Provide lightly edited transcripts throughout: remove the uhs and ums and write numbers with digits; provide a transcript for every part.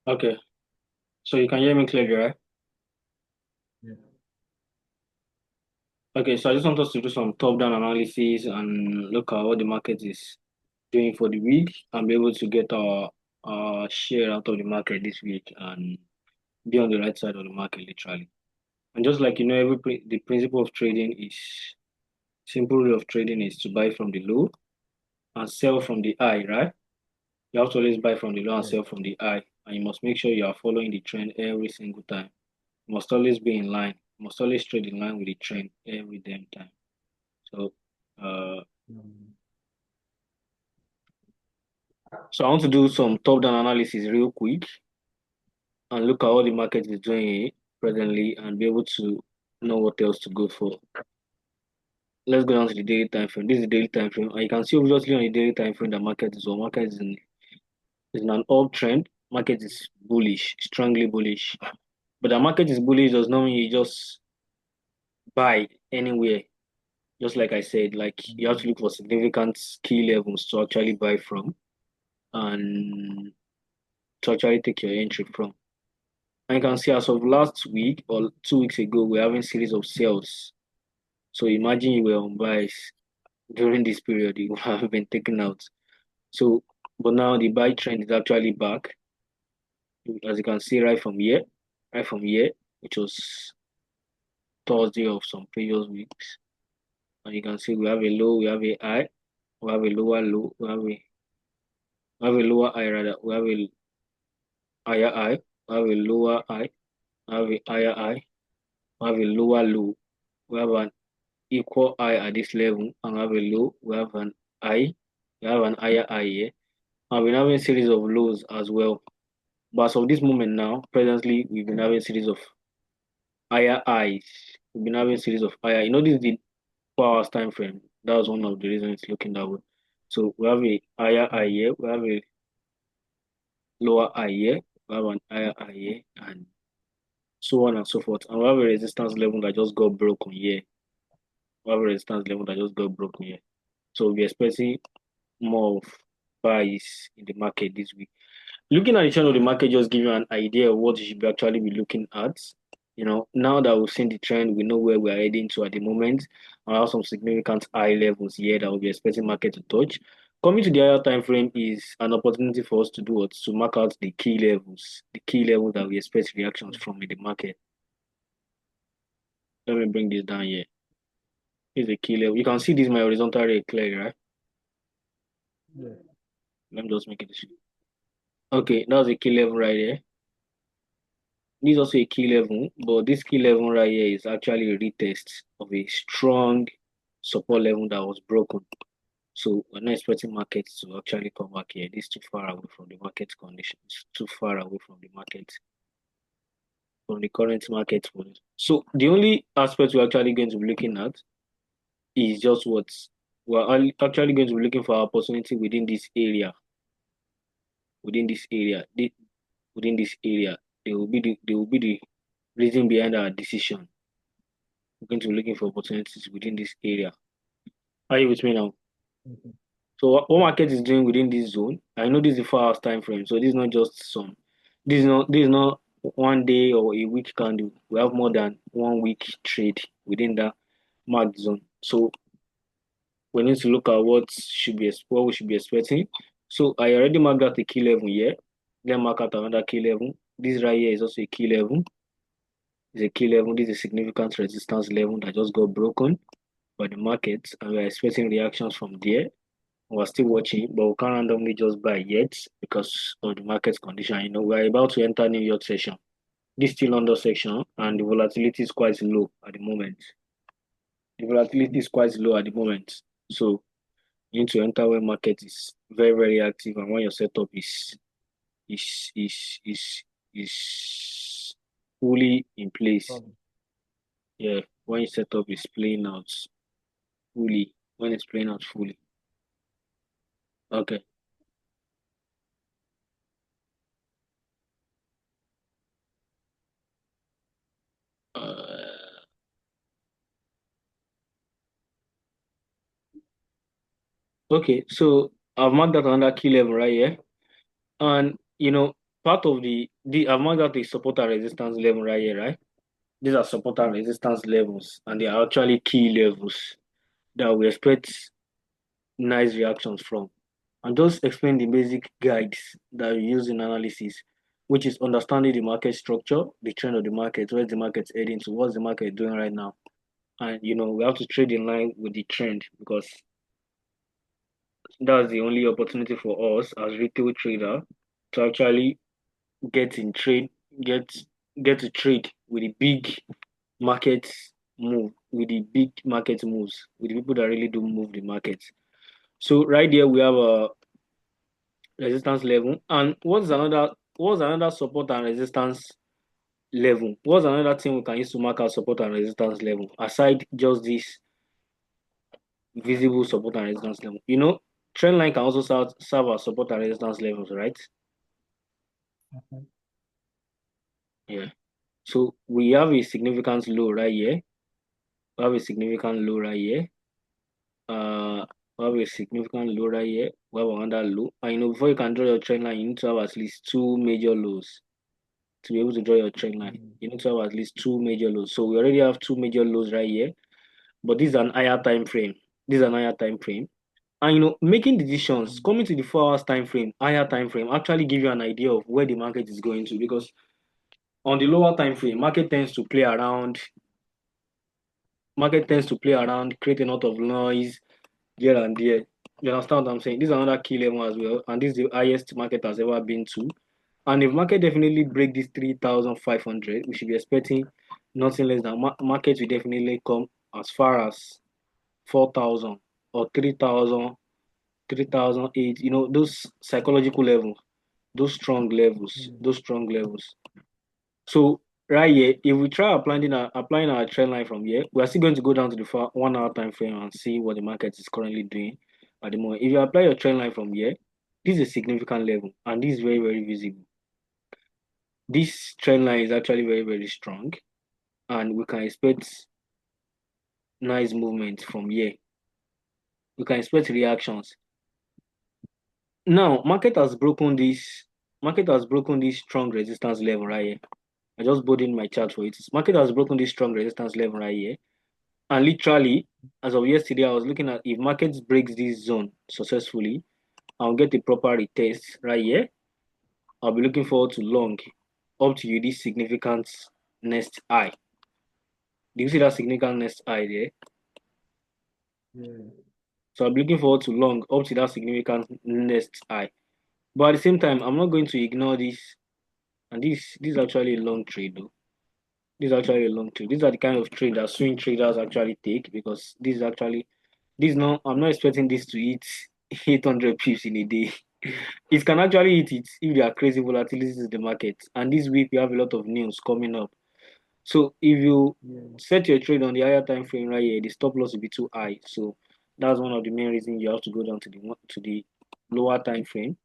Okay, so you can hear me clearly, right? Yeah. Okay, so I just want us to do some top-down analysis and look at what the market is doing for the week and be able to get our share out of the market this week and be on the right side of the market, literally. And just like you know, the principle of trading is simple rule of trading is to buy from the low and sell from the high, right? You have to always buy from the low and Yeah. sell from the high, and you must make sure you are following the trend every single time. You must always be in line. You must always trade in line with the trend every damn time. So, uh, Um, so I want to do some top-down analysis real quick and look at what the market is doing presently and be able to know what else to go for. Let's go down to the daily time frame. This is the daily time frame, and you can see obviously on the daily time frame the market is in an uptrend. Market is bullish, strongly bullish. But the market is bullish does not mean you just buy anywhere. Just like I said, like you have to look for significant key levels to actually buy from and to actually take your entry from. And you can see as of last week or 2 weeks ago, we're having series of sales. So imagine you were on buys during this period, you would have been taken out. So, but now the buy trend is actually back, as you can see right from here, which was Thursday of some previous weeks. And you can see we have a low, we have a high, we have a lower low, we have a lower high rather, we have a higher high, we have a lower high, we have a higher high, we have a lower low, we have an equal high at this level, and we have a low, we have an high, we have an higher high here. And we're having a series of lows as well. But as of this moment now, presently, we've been having a series of higher highs. We've been having a series of higher. You know, this is the 4 hours time frame. That was one of the reasons it's looking that way. So we have a higher high here, we have a lower high here, we have an higher high here, and so on and so forth. And we have a resistance level that just got broken here. We have a resistance level that just got broken here. So we're expecting more of buys in the market this week. Looking at the trend of the market just give you an idea of what you should be actually be looking at. You know, now that we've seen the trend, we know where we're heading to at the moment. I have some significant high levels here that we'll be expecting market to touch. Coming to the higher time frame is an opportunity for us to do what? To mark out the key levels that we expect reactions from in the market. Let me bring this down here. Here's the key level. You can see this my horizontal ray clearly, right? yeah. Let me just make it this. Okay, that's the key level right here. This is also a key level, but this key level right here is actually a retest of a strong support level that was broken. So we're not expecting markets to actually come back here. This is too far away from the market conditions, too far away from the market, from the current market. So the only aspect we're actually going to be looking at is just what actually going to be looking for opportunity within this area, within this area. There will be the reason behind our decision. We're going to be looking for opportunities within this area. Are you with me now? Okay. So what market is doing within this zone? I know this is the 4 hours time frame, so this is not just some. This is not one day or a week candle. We have more than 1 week trade within that marked zone. So we need to look at what we should be expecting. So I already marked out the key level here. Then mark out another key level. This right here is also a key level. It's a key level. This is a significant resistance level that just got broken by the market, and we're expecting reactions from there. We're still watching, but we can't randomly just buy yet because of the market condition. You know, we're about to enter New York session. This still under section, and the volatility is quite low at the moment. The volatility is quite low at the moment. So you need to enter when market is very, very active and when your setup is is is is fully in place. Problem. Yeah, when your setup is playing out fully, when it's playing out fully. Okay. Uh, okay, so I've marked that under key level right here. And you know, part of the I've marked out the support and resistance level right here, right? These are support and resistance levels, and they are actually key levels that we expect nice reactions from. And just explain the basic guides that we use in analysis, which is understanding the market structure, the trend of the market, where's the market heading to, what's the market doing right now. And we have to trade in line with the trend because that's the only opportunity for us as retail trader to actually get in trade, get get to trade with the big market move, with the big market moves, with the people that really do move the market. So right there we have a resistance level. And what's another support and resistance level? What's another thing we can use to mark our support and resistance level aside just this visible support and resistance level? Trend line can also serve as support and resistance levels, right? Mhm. Yeah. So we have a significant low right here. We have a significant low right here. We have a significant low right here. We have another low. And before you can draw your trend line, you need to have at least two major lows to be able to draw your trend line. Mm. You need to have at least two major lows. So we already have two major lows right here, but this is an higher time frame. This is an higher time frame. And making decisions, Mm. coming to the 4 hours time frame, higher time frame, actually give you an idea of where the market is going to. Because on the lower time frame, market tends to play around, create a lot of noise here and there. You understand what I'm saying? This is another key level as well, and this is the highest market has ever been to. And if market definitely break this 3,500, we should be expecting nothing less than market will definitely come as far as 4,000 or 3,000, 3,008. Those psychological levels, those strong levels, Mm. those strong levels. So right here, if we try applying our trend line from here, we are still going to go down to the 1 hour time frame and see what the market is currently doing at the moment. If you apply your trend line from here, this is a significant level and this is very, very visible. This trend line is actually very, very strong, and we can expect nice movement from here. We can expect reactions. Now, market has broken this strong resistance level right here. I just put in my chart for it. Market has broken this strong resistance level right here. And literally, as of yesterday, I was looking at if markets breaks this zone successfully, I'll get a proper retest right here. I'll be looking forward to long up to this significant next high. Do you see that significant next high there? Yeah. So I'm looking forward to long up to that significant next high. But at the same time, I'm not going to ignore this. And this is actually a long trade though. This is actually a long trade. These are the kind of trade that swing traders actually take because I'm not expecting this to hit 800 pips in a day. It can actually hit it if there are crazy volatilities in the market. And this week we have a lot of news coming up. So if you Yeah. set your trade on the higher time frame right here, the stop loss will be too high. So that's one of the main reasons you have to go down to the lower time frame.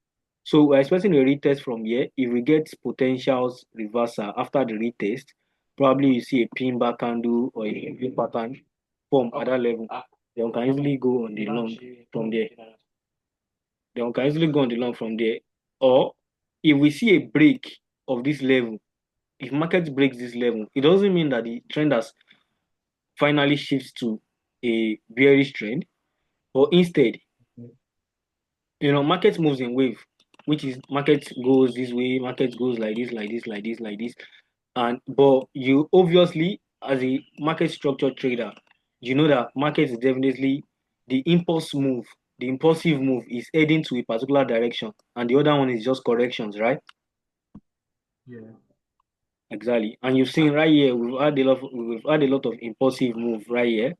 So we're expecting a retest from here. If we get potentials reversal after the retest, probably you see a pin back candle or a heavy pattern form at that level. Then we can easily go on the long from there. Then we can easily go on the long from there. Or if we see a break of this level, if market breaks this level, it doesn't mean that the trend has finally shifts to a bearish trend, but instead, Okay. market moves in wave, which is market goes this way, market goes like this, like this, like this, like this. And but you obviously, as a market structure trader, you know that market is definitely the impulsive move is heading to a particular direction, and the other one is just corrections, right? Yeah. Exactly. And you've seen right here, we've had a lot of impulsive move right here.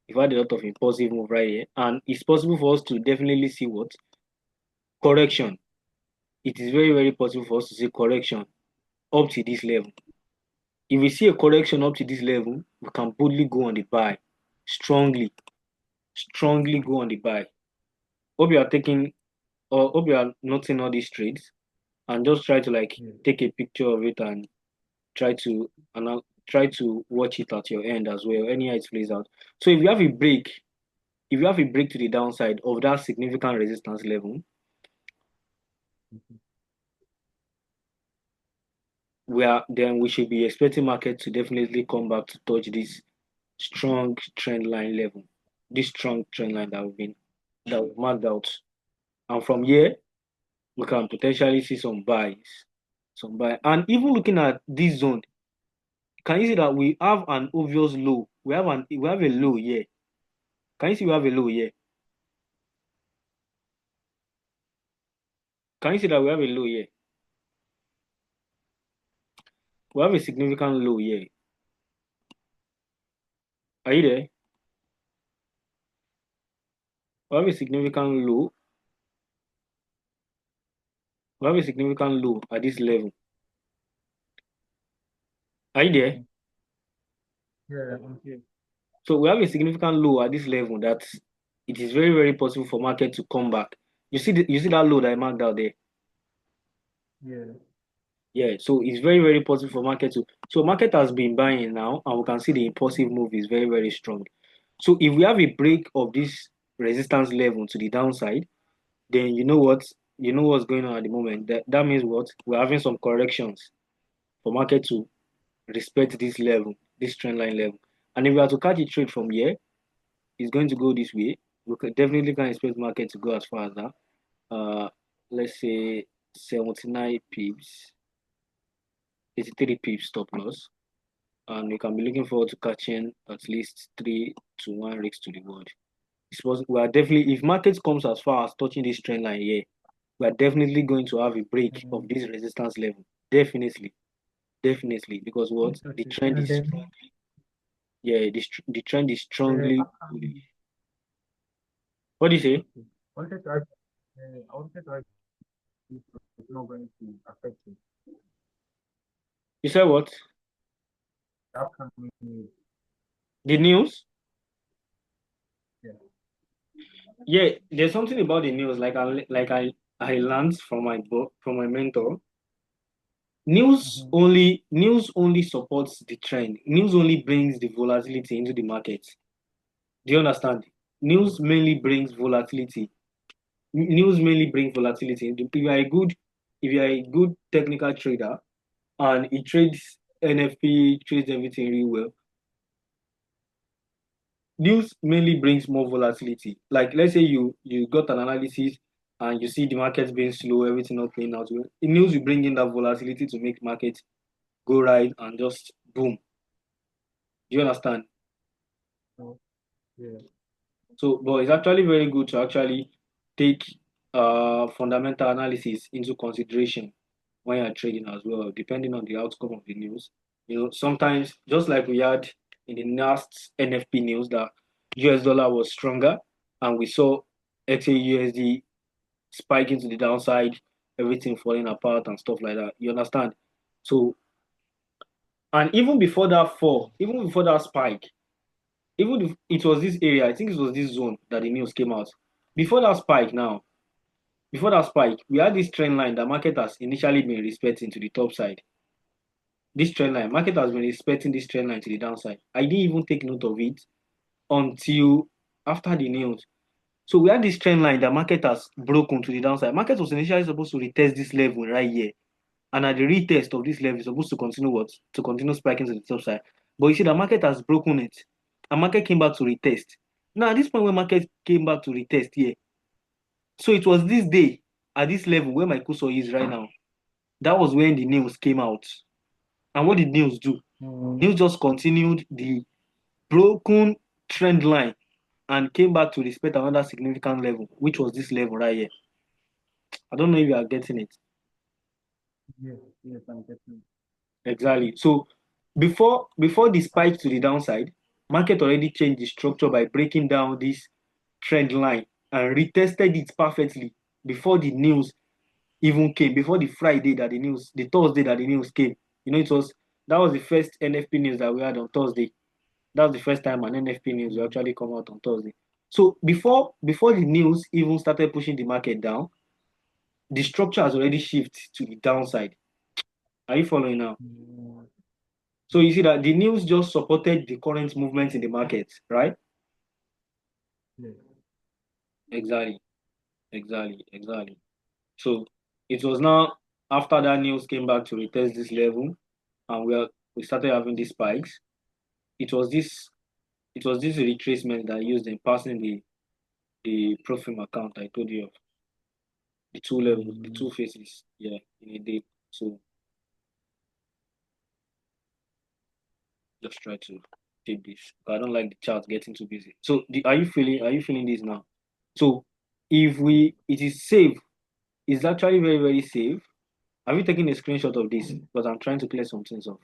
We've had a lot of impulsive move right here, and it's possible for us to definitely see what correction. It is very, very possible for us to see correction up to this level. If we see a correction up to this level, we can boldly go on the buy, strongly, strongly go on the buy. Hope you are taking, or hope you are noting all these trades, and just try to like Yeah. take a picture of it and try to watch it at your end as well. Anyhow it plays out. So if you have a break to the downside of that significant resistance level, Mhm. we should be expecting market to definitely come back to touch this strong trend line level, this strong trend line that we've marked out. And from here, we can potentially see some buys, some buy. And even looking at this zone, can you see that we have an obvious low? We have a low here. Can you see we have a low here? Can you see that we have a low here? We have a significant low here. Are you there? We have a significant low. We have a significant low at this level. Are you there? Mhm. Yeah, I'm here. So we have a significant low at this level that it is very, very possible for market to come back. You see that low that I marked out there? Yeah. Yeah, so it's very, very possible for market to. So market has been buying now, and we can see the impulsive move is very, very strong. So if we have a break of this resistance level to the downside, then you know what's going on at the moment. That means what? We're having some corrections for market to respect this level, this trend line level. And if we are to catch a trade from here, it's going to go this way. We could definitely can expect market to go as far as that. Let's say 79 pips, 83 pips stop loss. And we can be looking forward to catching at least 3 to 1 rigs to the world. We are definitely, if market comes as far as touching this trend line here, we are definitely going to have a break of Mm. this resistance level. Definitely, definitely, because what the Okay. trend And is, then, yeah, the trend is strongly how bullish. can What do you say? okay. I wanted to ask if it's not going to affect you. You said what? The upcoming news. The news? Yeah. Yeah, there's something about the news. I learned from my book from my mentor. Mm-hmm. News only supports the trend. News only brings the volatility into the market. Do you understand? News Okay. mainly brings volatility. News mainly brings volatility. If you are a good technical trader and it trades NFP, trades everything really well, news mainly brings more volatility. Like let's say you got an analysis and you see the market being slow, everything not playing out well. The news will bring in that volatility to make market go right and just boom. Do you understand? So, yeah. So, but it's actually very good to actually take fundamental analysis into consideration when you're trading as well, depending on the outcome of the news. Sometimes just like we had in the last NFP news that US dollar was stronger and we saw XAUSD spiking to the downside, everything falling apart and stuff like that. You understand? So, and even before that fall, even before that spike, even if it was this area, I think it was this zone that the news came out. Before that spike now, before that spike, we had this trend line that market has initially been respecting to the top side. This trend line, market has been respecting this trend line to the downside. I didn't even take note of it until after the news. So we had this trend line that market has broken to the downside. Market was initially supposed to retest this level right here. And at the retest of this level, it's supposed to continue what? To continue spiking to the top side. But you see, the market has broken it. And market came back to retest. Now, at this point when market came back to retest here, so it was this day at this level where my cursor is right now. That was when the news came out. And what did news do? Mm. News just continued the broken trend line and came back to respect another significant level, which was this level right here. I don't know if you are getting it. Yes. Yes, I'm getting Exactly. So before the spike to the downside, market already changed the structure by breaking down this trend line and retested it perfectly before the news even came, before the Thursday that the news came. That was the first NFP news that we had on Thursday. That was the first time an NFP news will it. actually come out on Thursday. So before the news even started pushing the market down, the structure has already shifted to the downside. Are you following now? Mm. So you see that the news just supported the current movement in the market, right? Yes. Exactly, exactly, exactly. So it was now. After that news came back to retest this level, and we started having these spikes. It was this it was this retracement that I used in passing the Profim account I told you of. The two levels, the two phases, yeah, in a day. So just try to take this. I don't like the chart getting too busy. So are you feeling this now? So if we it is safe, it's actually very, very safe. Have you taken a screenshot of this? Because I'm trying to clear some things off.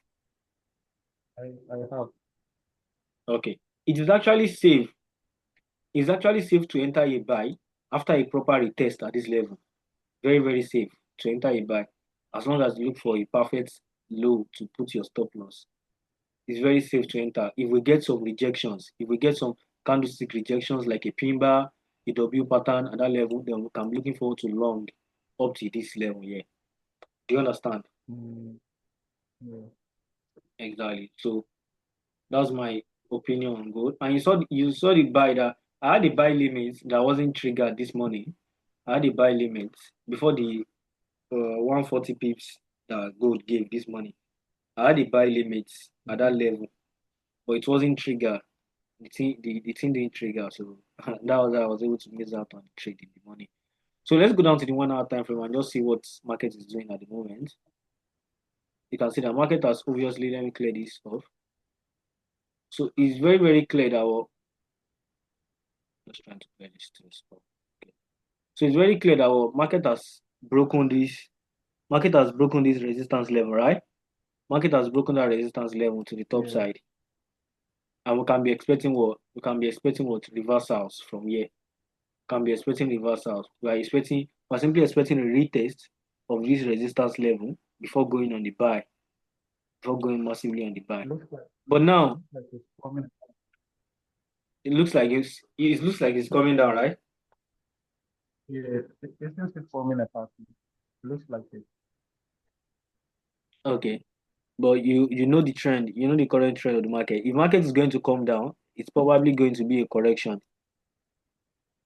I have. Okay. It is actually safe. It's actually safe to enter a buy after a proper retest at this level. Very, very safe to enter a buy. As long as you look for a perfect low to put your stop loss. It's very safe to enter. If we get some rejections, if we get some candlestick rejections like a pin bar, a W pattern at that level, then we can be looking forward to long up to this level here. Do you understand? Yeah. Exactly. So that's my opinion on gold. And you saw the buy that I had a buy limit that wasn't triggered this morning. I had a buy limit before the 140 pips that gold gave this morning. I had a buy limit at that level, but it wasn't triggered. The thing didn't trigger, so that was how I was able to miss out on the trade in the morning. So let's go down to the 1 hour time frame and just see what market is doing at the moment. You can see the market has obviously, let me clear this off. So it's very, very clear that just trying to clear this to stop. Okay. So it's very clear that our market has broken this resistance level, right? Market has broken that resistance level to the top Yeah. side. And we can be expecting what? We can be expecting what? Reversals from here. Can be expecting reversals. We're simply expecting a retest of this resistance level before going on the buy, before going massively on the buy. But now Looks like it's coming. it looks like it's coming down, right? Yeah, it seems it's forming a pattern. Looks like it. Okay. But you know the trend, you know the current trend of the market. If market is going to come down, it's probably going to be a correction.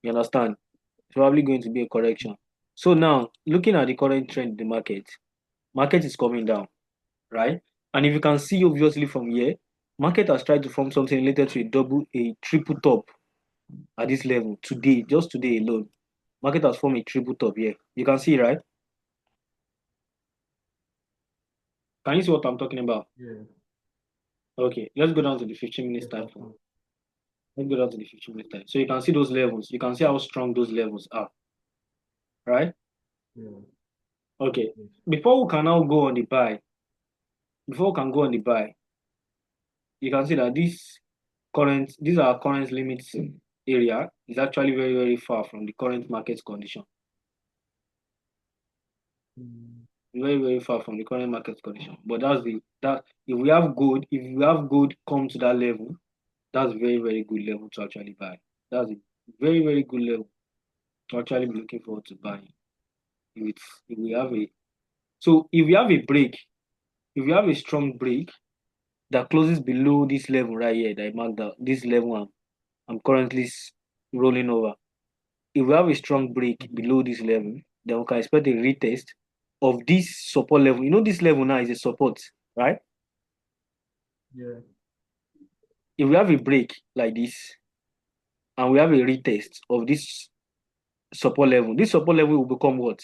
You understand? It's probably going to be a correction. So now, looking at the current trend in the market is coming down, right? And if you can see obviously from here, market has tried to form something related to a triple top at this level today, just today alone. Market has formed a triple top here. You can see, right? Can you see what I'm talking about? Yeah. Okay, let's go down to the 15 minutes Yes, time I frame. can. Let's go down to the 15 minutes time. So you can see those levels. You can see how strong those levels are, right? Yeah. Okay. Yes. Before we can now go on the buy, before we can go on the buy, you can see that these are current limits area is actually very, very far from the current market condition. Mm, Very, very far from the current market condition. But that if we have gold come to that level, that's very, very good level to actually buy. That's a very, very good level to actually be looking forward to buying. If we have a so if we have a break, if we have a strong break that closes below this level right here that I marked out, this level I'm currently rolling over. If we have a strong break mhm. below this level, then we can expect a retest of this support level. You know, this level now is a support, right? Yeah. If we have a break like this and we have a retest of this support level will become what?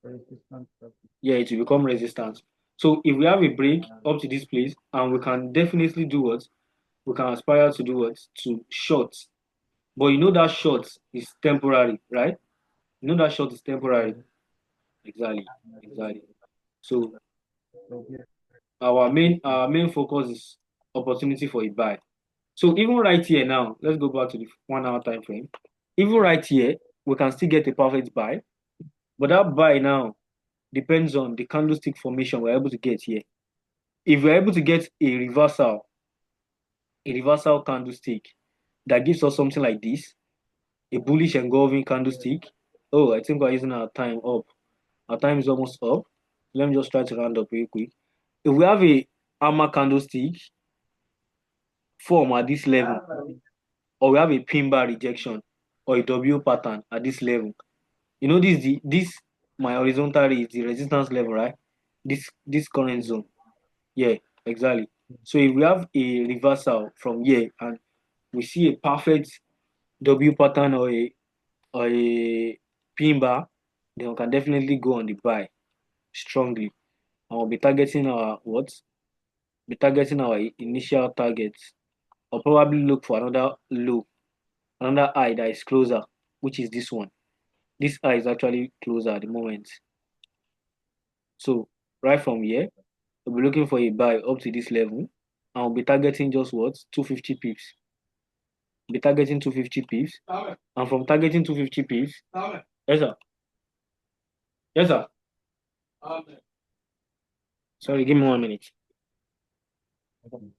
Resistance traffic. Yeah, it will become resistance. So if we have a break up to this place, and we can definitely do what? We can aspire to do what? To short. But you know that short is temporary, right? You know that short is temporary. Yeah. Exactly. Exactly. So So yeah. our main focus is opportunity for a buy. So even right here now, let's go back to the 1 hour time frame. Even right here, we can still get a perfect buy, but that buy now depends on the candlestick formation we're able to get here. If we're able to get a reversal candlestick that gives us something like this, a bullish engulfing candlestick. Oh, I think we're using our time up. Our time is almost up. Let me just try to round up real quick. If we have a hammer candlestick form at this level, or we have a pin bar rejection or a W pattern at this level, you know this my horizontal is the resistance level, right? This current Yeah. zone. Yeah, exactly. So if we have a reversal from here and we see a perfect W pattern or a pin bar, then we can definitely go on the buy strongly. And we'll be targeting our what? Be targeting our initial targets, or probably look for another low, another high that is closer, which is this one. This high is actually closer at the moment. So right from here, we'll be looking for a buy up to this level, and we'll be targeting just what? 250 pips. Be targeting 250 pips. And from targeting 250 pips, yes sir. Yes sir. Sorry, give me 1 minute. Okay.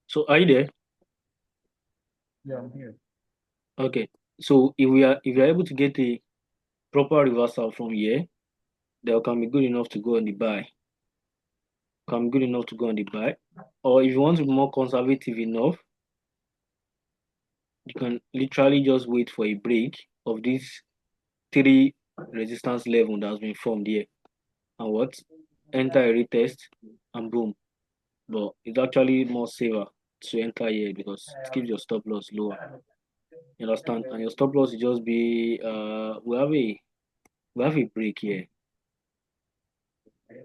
So are you there? Yeah, I'm here. Okay. So if we are able to get a proper reversal from here, that can be good enough to go on the buy. Can be good enough to go on the buy. Or if you want to be more conservative enough, you can literally just wait for a break of this three resistance level that has been formed here. And what? Enter a retest and boom. But it's actually more safer to enter here because it keeps your stop loss lower. You understand? And your stop loss will just be we have a break here.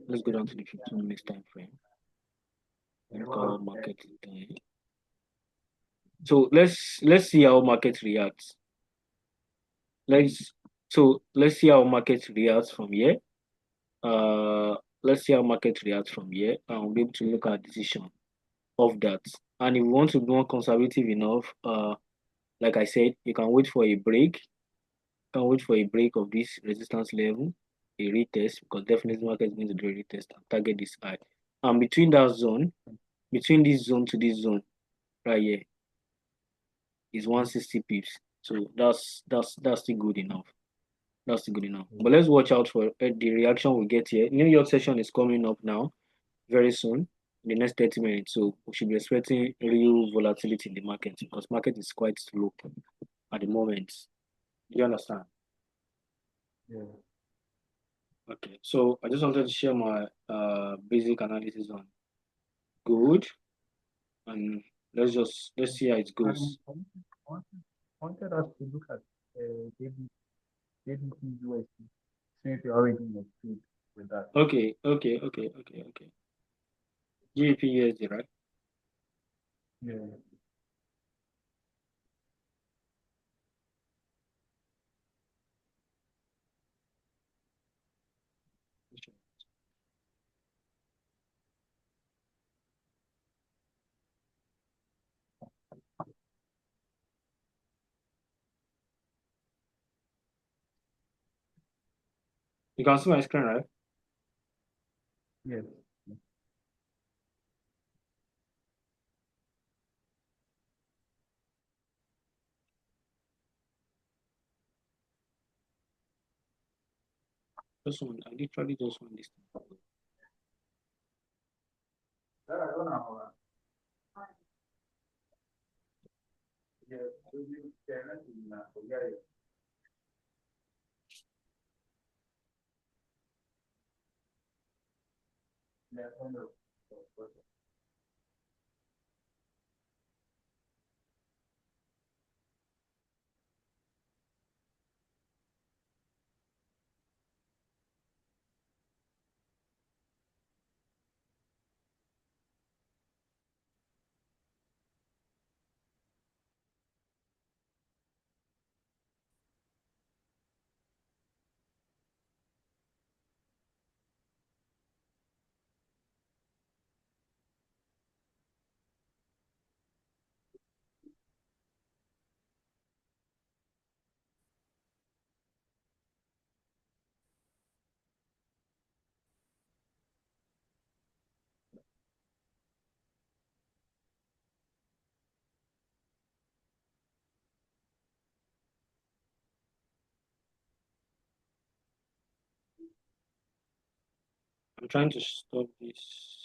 Let's go down to the 15 minutes time frame. Look how market is doing. So let's see how market reacts. Let's let's see how market reacts from here. Uh let's see how market reacts from here and we'll be able to look at decision of that. And if we want to be more conservative enough, like I said, you can wait for a break. You can wait for a break of this resistance level, a retest, because definitely market is going to do a retest and target this high. And between that zone, between this zone to this zone, right here, is 160 pips. So that's still good enough. That's still good enough. But let's watch out for the reaction we get here. New York session is coming up now very soon, in the next 30 minutes. So we should be expecting real volatility in the market because market is quite slow at the moment. Do you understand? Yeah. Okay. So I just wanted to share my basic analysis on gold and let's see how it And goes. I wanted us to look at JBP USD since you already understood with that. Okay. GPUSD, right? Yeah. You can see my screen, right? Yes. Just one. I literally just want this thing. I'm trying to stop this.